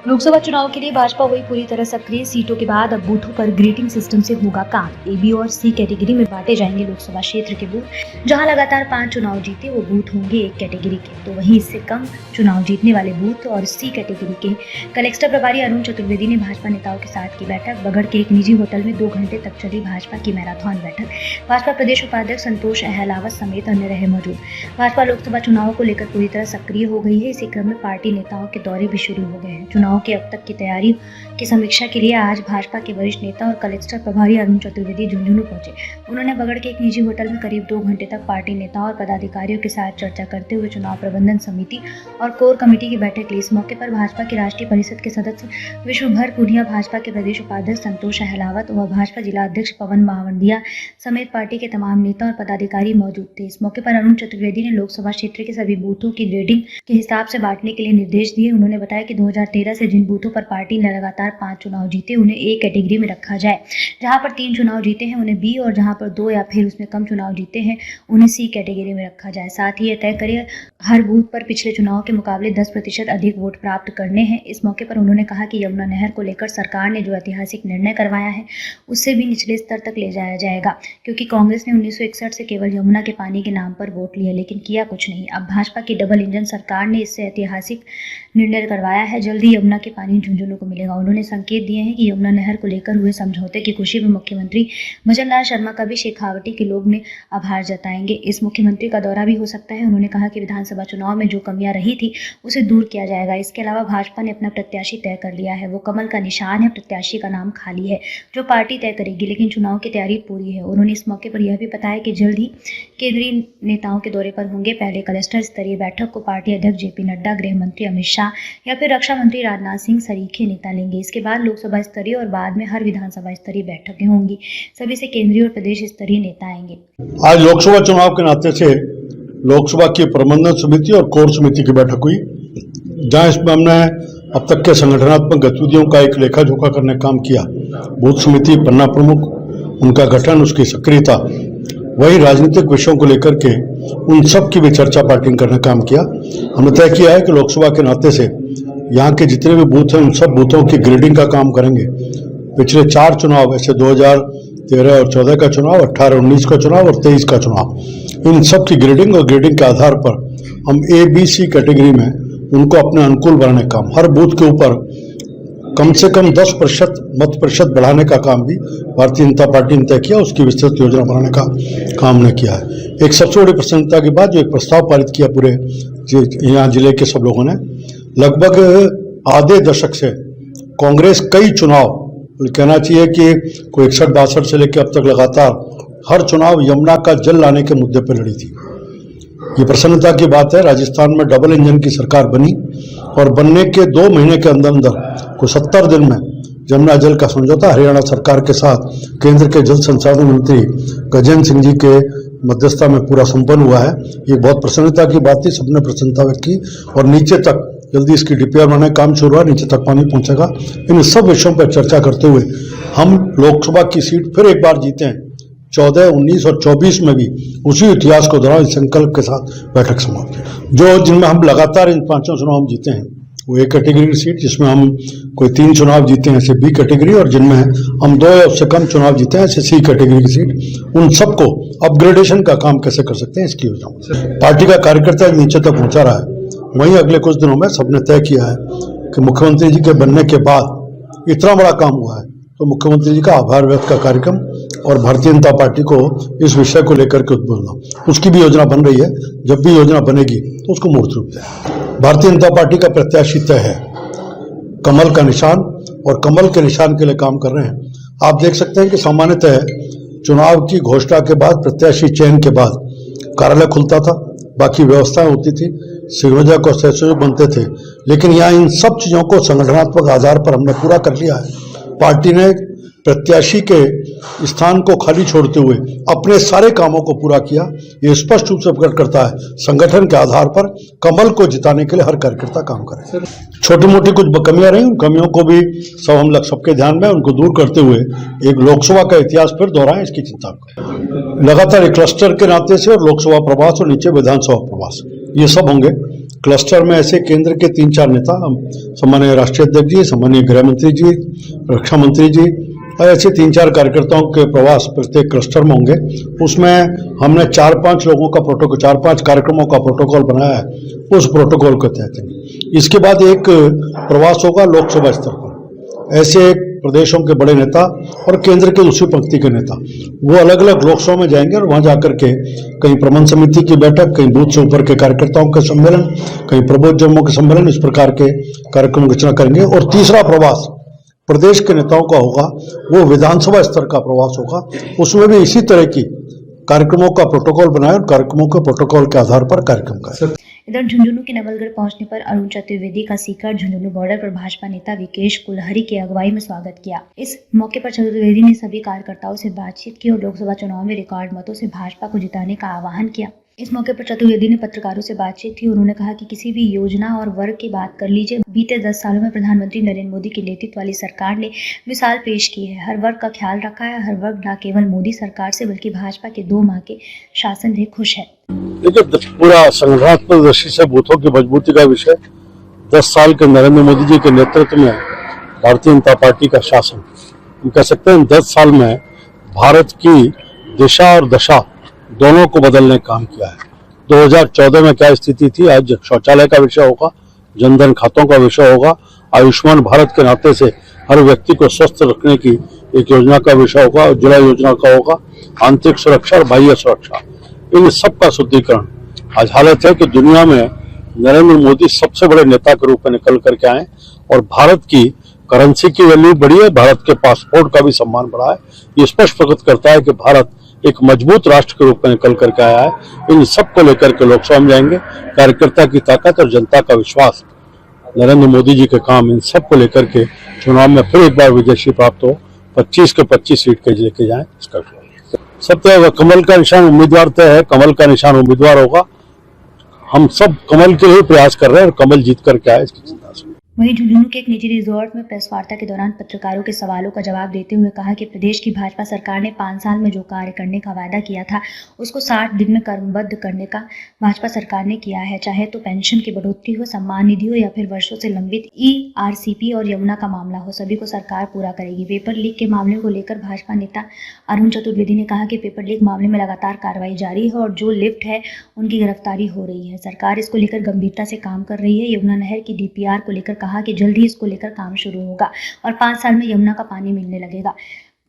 लोकसभा चुनाव के लिए भाजपा हुई पूरी तरह सक्रिय। सीटों के बाद अब बूथों पर ग्रेडिंग सिस्टम से होगा काम। ए, बी और सी कैटेगरी में बांटे जाएंगे लोकसभा क्षेत्र के बूथ। जहां लगातार 5 चुनाव जीते वो बूथ होंगे एक कैटेगरी के, तो वहीं इससे कम चुनाव जीतने वाले बूथ और सी कैटेगरी के। कलेक्टर प्रभारी अरुण चतुर्वेदी ने भाजपा नेताओं के साथ की बैठक। बगड़ के एक निजी होटल में 2 घंटे तक चली भाजपा की मैराथन बैठक। भाजपा प्रदेश उपाध्यक्ष संतोष अहलावत समेत अन्य रहे मौजूद। भाजपा लोकसभा चुनाव को लेकर पूरी तरह सक्रिय हो गई है। इसी क्रम में पार्टी नेताओं के दौरे भी शुरू हो गए हैं। चुनाव के अब तक की तैयारी की समीक्षा के लिए आज भाजपा के वरिष्ठ नेता और कलेक्टर प्रभारी अरुण चतुर्वेदी झुंझुनू पहुंचे। उन्होंने बगड़ के एक निजी होटल में करीब 2 घंटे तक पार्टी नेताओं और पदाधिकारियों के साथ चर्चा करते हुए चुनाव प्रबंधन समिति और कोर कमेटी की बैठक ली। इस मौके पर भाजपा की राष्ट्रीय परिषद के सदस्य विश्वभर पुनिया, भाजपा के प्रदेश उपाध्यक्ष संतोष अहलावत व भाजपा जिला अध्यक्ष पवन महावंडिया समेत पार्टी के तमाम नेता और पदाधिकारी मौजूद थे। इस मौके पर अरुण चतुर्वेदी ने लोकसभा क्षेत्र के सभी बूथों की ग्रेडिंग के हिसाब से बांटने के लिए निर्देश दिए। उन्होंने बताया कि 2013 से जिन बूथों पर पार्टी ने लगातार 5 चुनाव जीते उन्हें ए कैटेगरी में रखा जाए। जहां पर 3 चुनाव जीते हैं उन्हें बी और जहां पर 2 या फिर उसमें कम चुनाव जीते हैं उन्हें सी कैटेगरी में रखा जाए। साथ ही यह तय करे हर बूथ पर पिछले चुनाव के मुकाबले 10% अधिक वोट प्राप्त करने हैं। इस मौके पर उन्होंने कहा कि यमुना नहर को लेकर सरकार ने जो ऐतिहासिक निर्णय करवाया है उससे भी निचले स्तर तक ले जाया जाएगा, क्योंकि कांग्रेस ने 1961 से केवल यमुना के पानी के नाम पर वोट लिया लेकिन किया कुछ नहीं। अब भाजपा की डबल इंजन सरकार ने इससे ऐतिहासिक निर्णय करवाया है। जल्दी यमुना के पानी झुंझुनू को मिलेगा। उन्होंने संकेत दिए हैं कि यमुना नहर को लेकर हुए समझौते की खुशी में मुख्यमंत्री भजन लाल शर्मा का भी शेखावटी के लोग ने आभार जताएंगे। इस मुख्यमंत्री का दौरा भी हो सकता है। उन्होंने कहा कि विधानसभा चुनाव में जो कमियां रही थी उसे दूर किया जाएगा। इसके अलावा भाजपा ने अपना प्रत्याशी तय कर लिया है। वो कमल का निशान है। प्रत्याशी का नाम खाली है जो पार्टी तय करेगी, लेकिन चुनाव की तैयारी पूरी है। उन्होंने इस मौके पर यह भी बताया कि जल्द ही केंद्रीय नेताओं के दौरे पर होंगे। पहले क्लस्टर स्तरीय बैठक को पार्टी अध्यक्ष जेपी नड्डा, गृह मंत्री अमित शाह या फिर रक्षा मंत्री राजनाथ सिंह सरीखे नेता लेंगे। इसके बाद लोकसभा स्तरीय और बाद में हर विधानसभा स्तरीय बैठकें होंगी। सभी से केंद्रीय और प्रदेश स्तरीय नेता आएंगे। आज लोकसभा चुनाव के नाते से लोकसभा की प्रबंधन समिति और कोर समिति की बैठक हुई, जहां इसमें हमने अब तक के संगठनात्मक गतिविधियों का एक लेखा जोखा करने का काम किया। बूथ समिति, पन्ना प्रमुख, उनका गठन, उसकी सक्रियता, वही राजनीतिक विषयों को लेकर के उन सब की भी चर्चा पार्टी ने करने का काम किया। हमने तय किया है कि लोकसभा के नाते से यहाँ के जितने भी बूथ हैं उन सब बूथों की ग्रेडिंग का काम करेंगे। पिछले 4 चुनाव, ऐसे 2013 और 14 का चुनाव, 18, 19 का चुनाव और 23 का चुनाव, इन सब की ग्रेडिंग और ग्रेडिंग के आधार पर हम ए, बी, सी कैटेगरी में उनको अपने अनुकूल बनाने का काम, हर बूथ के ऊपर कम से कम 10% मत प्रतिशत बढ़ाने का काम भी भारतीय जनता पार्टी ने तय किया। उसकी विस्तृत योजना बनाने का काम ने किया है। एक सबसे बड़ी प्रसन्नता की बात, जो एक प्रस्ताव पारित किया पूरे यहाँ जिले के सब लोगों ने, लगभग आधे दशक से कांग्रेस कई चुनाव, कहना चाहिए कि कोई 61-62 से लेकर अब तक लगातार हर चुनाव यमुना का जल लाने के मुद्दे पर लड़ी थी। ये प्रसन्नता की बात है। राजस्थान में डबल इंजन की सरकार बनी और बनने के 2 महीने के अंदर अंदर को 70 दिन में यमुना जल का समझौता हरियाणा सरकार के साथ केंद्र के जल संसाधन मंत्री गजेंद्र सिंह जी के मध्यस्थता में पूरा संपन्न हुआ है। ये बहुत प्रसन्नता की बात थी, सबने प्रसन्नता व्यक्त की और नीचे तक जल्दी इसकी डीपीआर बनाने का काम शुरू हुआ, नीचे तक पानी पहुंचेगा। इन सब विषयों पर चर्चा करते हुए हम लोकसभा की सीट फिर एक बार जीते हैं। 14, 19 और 24 में भी उसी इतिहास को दोहराए संकल्प के साथ बैठक समाप्त जो जिनमें हम लगातार इन 5 चुनाव जीते हैं वो ए कैटेगरी की सीट, जिसमें हम कोई 3 चुनाव जीते हैं ऐसे बी कैटेगरी, और जिनमें हम 2 या उससे कम चुनाव जीते हैं ऐसे सी कैटेगरी की सीट। उन सबको अपग्रेडेशन का काम कैसे कर सकते हैं इसकी योजना पार्टी का कार्यकर्ता नीचे तक पहुंचा रहा है। वहीं अगले कुछ दिनों में सबने तय किया है कि मुख्यमंत्री जी के बनने के बाद इतना बड़ा काम हुआ है तो मुख्यमंत्री जी का आभार व्यक्त का कार्यक्रम और भारतीय जनता पार्टी को इस विषय को लेकर के उद्बोधना, उसकी भी योजना बन रही है। जब भी योजना बनेगी तो उसको मूर्त रूप दें। भारतीय जनता पार्टी का प्रत्याशी तय है, कमल का निशान, और कमल के निशान के लिए काम कर रहे हैं। आप देख सकते हैं कि सामान्यतः चुनाव की घोषणा के बाद, प्रत्याशी चयन के बाद कार्यालय खुलता था, बाकी व्यवस्थाएं होती थी, संयोजक और सहसंयोजक बनते थे, लेकिन यहाँ इन सब चीजों को संगठनात्मक आधार पर हमने पूरा कर लिया है। पार्टी ने प्रत्याशी के स्थान को खाली छोड़ते हुए अपने सारे कामों को पूरा किया। ये स्पष्ट रूप से प्रकट करता है संगठन के आधार पर कमल को जिताने के लिए हर कार्यकर्ता काम करे। छोटी मोटी कुछ कमियां रही, उन कमियों को भी सब हम लोग सबके ध्यान में उनको दूर करते हुए एक लोकसभा का इतिहास फिर दोहराएं, इसकी चिंता करें। लगातार एक क्लस्टर के नाते से और लोकसभा प्रवास और नीचे विधानसभा प्रवास, ये सब होंगे। क्लस्टर में ऐसे केंद्र के 3-4 नेता, सम्माननीय राष्ट्रीय अध्यक्ष जी, सम्माननीय गृह मंत्री जी, रक्षा मंत्री जी और ऐसे 3-4 कार्यकर्ताओं के प्रवास प्रत्येक क्लस्टर में होंगे। उसमें हमने 4-5 लोगों का प्रोटोकॉल, 4-5 कार्यक्रमों का प्रोटोकॉल बनाया है, उस प्रोटोकॉल के तहत इसके बाद एक प्रवास होगा लोकसभा स्तर पर। ऐसे प्रदेशों के बड़े नेता और केंद्र के दूसरी पंक्ति के नेता वो अलग अलग लोकसभा में जाएंगे और वहां जाकर के कहीं प्रबंध समिति की बैठक, कहीं बूथ से ऊपर के कार्यकर्ताओं के सम्मेलन, कहीं प्रबोधजनों के सम्मेलन, इस प्रकार के कार्यक्रम रचना करेंगे। और तीसरा प्रवास प्रदेश के नेताओं का होगा, वो विधानसभा स्तर का प्रवास होगा। उसमें भी इसी तरह की कार्यक्रमों का प्रोटोकॉल बनाए और कार्यक्रमों के प्रोटोकॉल के आधार पर कार्यक्रम करें। इधर झुंझुनू के नवलगढ़ पहुंचने पर अरुण चतुर्वेदी का सीकर झुंझुनू बॉर्डर पर भाजपा नेता विकेश कुलहरी की अगुवाई में स्वागत किया। इस मौके पर चतुर्वेदी ने सभी कार्यकर्ताओं से बातचीत की और लोकसभा चुनाव में रिकॉर्ड मतों से भाजपा को जिताने का आह्वान किया। इस मौके पर चतुर्वेदी ने पत्रकारों से बातचीत की। उन्होंने कहा कि किसी भी योजना और वर्ग की बात कर लीजिए, बीते 10 सालों में प्रधानमंत्री नरेंद्र मोदी के नेतृत्व वाली सरकार ने मिसाल पेश की है। हर वर्ग का ख्याल रखा है। हर वर्ग न केवल मोदी सरकार से बल्कि भाजपा के 2 माह के शासन से खुश है। देखिए, पूरा संगठनात्मक दृष्टि से बूथों की मजबूती का विषय 10 साल के नरेंद्र मोदी जी के नेतृत्व में भारतीय जनता पार्टी का शासन, हम कह सकते हैं 10 साल में भारत की दिशा और दशा दोनों को बदलने का काम किया है। 2014 में क्या स्थिति थी, आज शौचालय का विषय होगा, जनधन खातों का विषय होगा, आयुष्मान भारत के नाते से हर व्यक्ति को स्वस्थ रखने की एक योजना का विषय होगा, उज्ज्वला योजना का होगा, आंतरिक सुरक्षा और बाह्य सुरक्षा, इन सब का शुद्धिकरण। आज हालत है कि दुनिया में नरेंद्र मोदी सबसे बड़े नेता के रूप में निकल करके आए और भारत की करेंसी की वैल्यू बढ़ी है, भारत के पासपोर्ट का भी सम्मान बढ़ा है। ये स्पष्ट प्रकट करता है कि भारत एक मजबूत राष्ट्र के रूप में निकल करके आया है। इन सब को लेकर के लोकसभा में जाएंगे। कार्यकर्ता की ताकत और जनता का विश्वास, नरेंद्र मोदी जी के काम, इन सब को लेकर के चुनाव में फिर एक बार विजयश्री प्राप्त हो, 25 के 25 सीट के लेके जाए। इसका सब तय, कमल का निशान उम्मीदवार तय है, कमल का निशान उम्मीदवार होगा। हम सब कमल के लिए प्रयास कर रहे हैं और कमल जीत करके आए, इसकी चिंता से। वहीं झुंझुनू के एक निजी रिजॉर्ट में प्रेस वार्ता के दौरान पत्रकारों के सवालों का जवाब देते हुए कहा कि प्रदेश की भाजपा सरकार ने 5 साल में जो कार्य करने का वादा किया था उसको 60 दिन में कर्मबद्ध करने का भाजपा सरकार ने किया है। चाहे तो पेंशन की बढ़ोतरी हो, सम्मान निधि हो या फिर वर्षों से लंबित ERCP और यमुना का मामला हो, सभी को सरकार पूरा करेगी। पेपर लीक के मामले को लेकर भाजपा नेता अरुण चतुर्वेदी ने कहा कि पेपर लीक मामले में लगातार कार्रवाई जारी है और जो लिफ्ट है उनकी गिरफ्तारी हो रही है। सरकार इसको लेकर गंभीरता से काम कर रही है। यमुना नहर की DPR को लेकर कहा कि जल्द ही इसको लेकर काम शुरू होगा और 5 साल में यमुना का पानी मिलने लगेगा।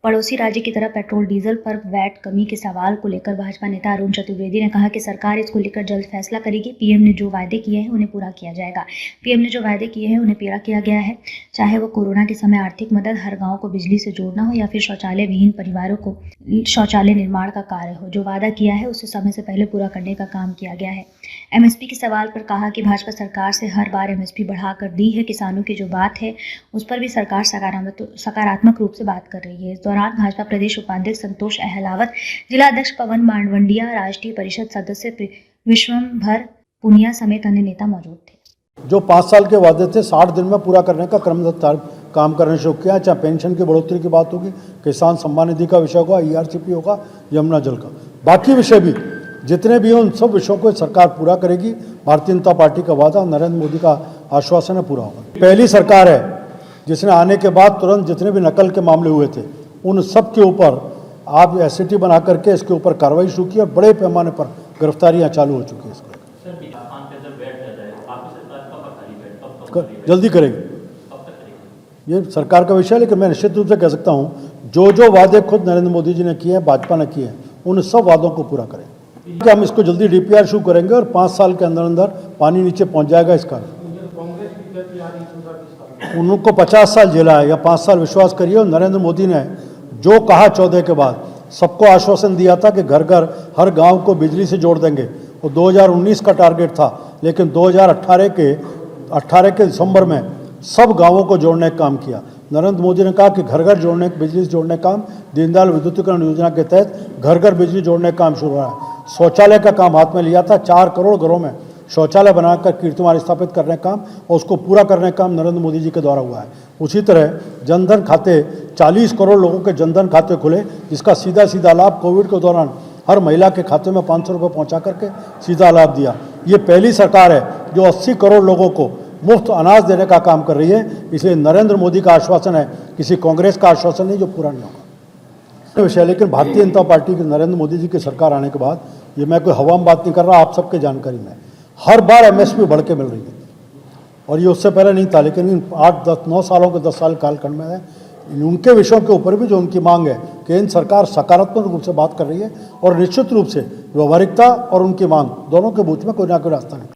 पड़ोसी राज्य की तरह पेट्रोल डीजल पर वैट कमी के सवाल को लेकर भाजपा नेता अरुण चतुर्वेदी ने कहा कि सरकार इसको लेकर जल्द फैसला करेगी। पीएम ने जो वायदे किए हैं उन्हें पूरा किया जाएगा। पीएम ने जो वायदे किए हैं उन्हें पूरा किया गया है, चाहे वो कोरोना के समय आर्थिक मदद, हर गांव को बिजली से जोड़ना हो या फिर शौचालय विहीन परिवारों को शौचालय निर्माण का कार्य हो। जो वादा किया है उसे समय से पहले पूरा करने का काम किया गया है। MSP के सवाल पर कहा कि भाजपा सरकार से हर बार MSP बढ़ाकर दी है। किसानों की जो बात है उस पर भी सरकार सकारात्मक रूप से बात कर रही है। इस दौरान भाजपा प्रदेश उपाध्यक्ष संतोष अहलावत, जिला अध्यक्ष पवन मांडवंडिया, राष्ट्रीय परिषद सदस्य विश्वम्भर पुनिया समेत अन्य नेता मौजूद थे। जो 5 साल के वादे थे 60 दिन में पूरा करने का क्रमबद्ध काम करने शुरू किया। चाहे पेंशन की बढ़ोतरी की बात होगी, किसान सम्मान निधि का विषय होगा, ERCP होगा, यमुना जल का, बाकी विषय भी जितने भी हैं उन सब विषयों को सरकार पूरा करेगी। भारतीय जनता पार्टी का वादा, नरेंद्र मोदी का आश्वासन है, पूरा होगा। पहली सरकार है जिसने आने के बाद तुरंत जितने भी नकल के मामले हुए थे उन सब के ऊपर आप SIT बना करके इसके ऊपर कार्रवाई शुरू की और बड़े पैमाने पर गिरफ्तारियां चालू हो चुकी है। इसको जल्दी करेगी, ये सरकार का विषय है। लेकिन मैं निश्चित रूप से कह सकता हूँ जो वादे खुद नरेंद्र मोदी जी ने किए हैं, भाजपा ने किए हैं, उन सब वादों को पूरा करें कि हम इसको जल्दी DPR शुरू करेंगे और 5 साल के अंदर अंदर पानी नीचे पहुंच जाएगा। इसका उनको 50 साल जेला है या 5 साल। विश्वास करिए, और नरेंद्र मोदी ने जो कहा 14 के बाद सबको आश्वासन दिया था कि घर घर हर गांव को बिजली से जोड़ देंगे, वो 2019 का टारगेट था। लेकिन 2018 के दिसंबर में सब गांवों को जोड़ने का काम किया। नरेंद्र मोदी ने कहा कि घर घर जोड़ने, बिजली से जोड़ने का काम, दीनदयाल विद्युतीकरण योजना के तहत घर घर बिजली जोड़ने का काम शुरू हुआ है। शौचालय का काम हाथ में लिया था, 4 करोड़ घरों में शौचालय बनाकर कीर्तिमान स्थापित करने का काम और उसको पूरा करने का काम नरेंद्र मोदी जी के द्वारा हुआ है। उसी तरह जनधन खाते, 40 करोड़ लोगों के जनधन खाते खुले, जिसका सीधा सीधा लाभ कोविड के दौरान हर महिला के खाते में 500 रुपये पहुँचा करके सीधा लाभ दिया। ये पहली सरकार है जो 80 करोड़ लोगों को मुफ्त अनाज देने का काम कर रही है। इसलिए नरेंद्र मोदी का आश्वासन है, किसी कांग्रेस का आश्वासन नहीं जो पूरा नहीं होगा विषय। लेकिन भारतीय जनता पार्टी के नरेंद्र मोदी जी की सरकार आने के बाद, ये मैं कोई हवा में बात नहीं कर रहा, आप सबके जानकारी में, हर बार एमएसपी बढ़ के मिल रही है और ये उससे पहले नहीं था। लेकिन इन 8, 10, 9 सालों के 10 साल कालखंड में है, उनके विषयों के ऊपर भी जो उनकी मांग है, केंद्र सरकार सकारात्मक रूप से बात कर रही है और निश्चित रूप से व्यवहारिकता और उनकी मांग दोनों के बीच में कोई ना कोई रास्ता नहीं।